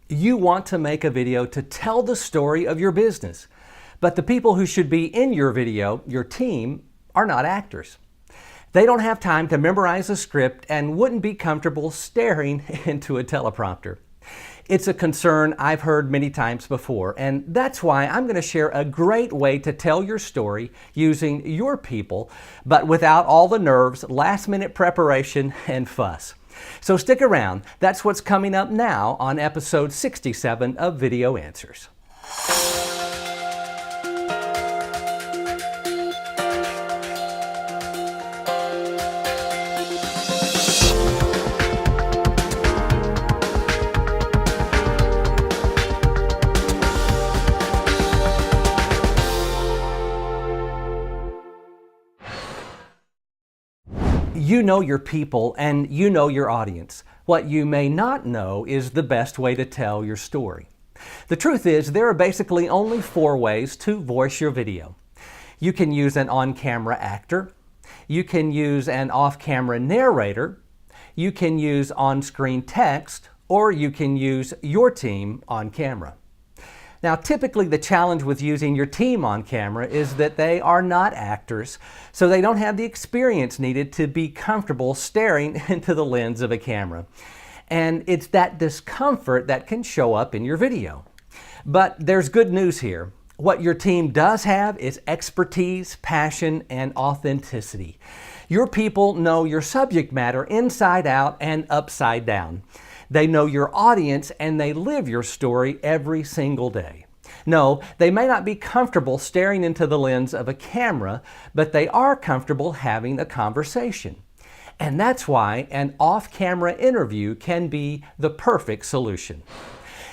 You want to make a video to tell the story of your business, but the people who should be in your video, your team, are not actors. They don't have time to memorize a script and wouldn't be comfortable staring into a teleprompter. It's a concern I've heard many times before, and that's why I'm going to share a great way to tell your story using your people, but without all the nerves, last-minute preparation, and fuss. So stick around. That's what's coming up now on episode 67 of Video Answers. You know your people and you know your audience. What you may not know is the best way to tell your story. The truth is, there are basically only 4 ways to voice your video. You can use an on-camera actor, you can use an off-camera narrator, you can use on-screen text, or you can use your team on camera. Now, typically the challenge with using your team on camera is that they are not actors, so they don't have the experience needed to be comfortable staring into the lens of a camera. And it's that discomfort that can show up in your video. But there's good news here. What your team does have is expertise, passion, and authenticity. Your people know your subject matter inside out and upside down. They know your audience and they live your story every single day. No, they may not be comfortable staring into the lens of a camera, but they are comfortable having a conversation. And that's why an off-camera interview can be the perfect solution.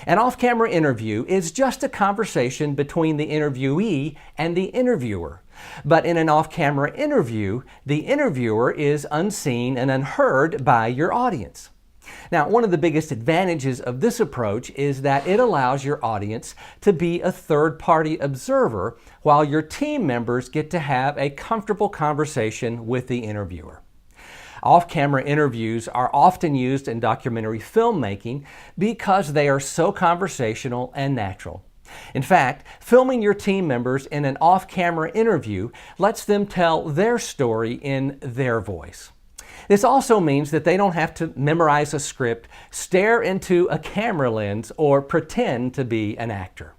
An off-camera interview is just a conversation between the interviewee and the interviewer. But in an off-camera interview, the interviewer is unseen and unheard by your audience. Now, one of the biggest advantages of this approach is that it allows your audience to be a third-party observer while your team members get to have a comfortable conversation with the interviewer. Off-camera interviews are often used in documentary filmmaking because they are so conversational and natural. In fact, filming your team members in an off-camera interview lets them tell their story in their voice. This also means that they don't have to memorize a script, stare into a camera lens, or pretend to be an actor.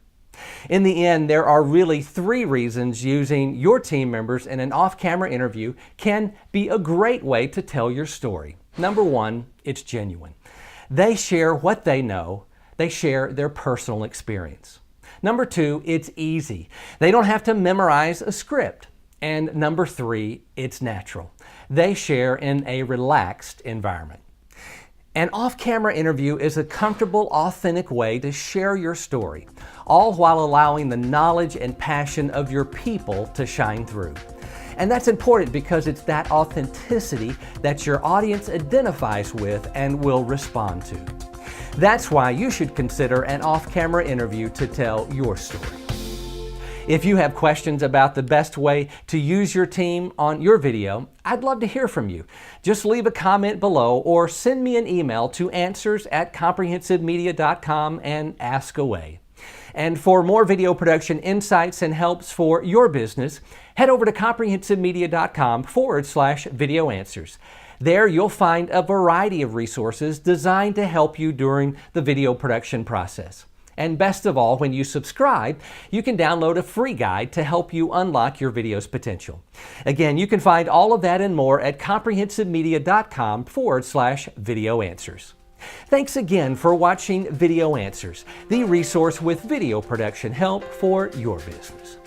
In the end, there are really 3 reasons using your team members in an off-camera interview can be a great way to tell your story. Number 1, it's genuine. They share what they know. They share their personal experience. Number 2, it's easy. They don't have to memorize a script. And number 3, it's natural. They share in a relaxed environment. An off-camera interview is a comfortable, authentic way to share your story, all while allowing the knowledge and passion of your people to shine through. And that's important because it's that authenticity that your audience identifies with and will respond to. That's why you should consider an off-camera interview to tell your story. If you have questions about the best way to use your team on your video, I'd love to hear from you. Just leave a comment below or send me an email to answers@comprehensivemedia.com and ask away. And for more video production insights and helps for your business, head over to comprehensivemedia.com/video answers. There you'll find a variety of resources designed to help you during the video production process. And best of all, when you subscribe, you can download a free guide to help you unlock your video's potential. Again, you can find all of that and more at comprehensivemedia.com/video answers. Thanks again for watching Video Answers, the resource with video production help for your business.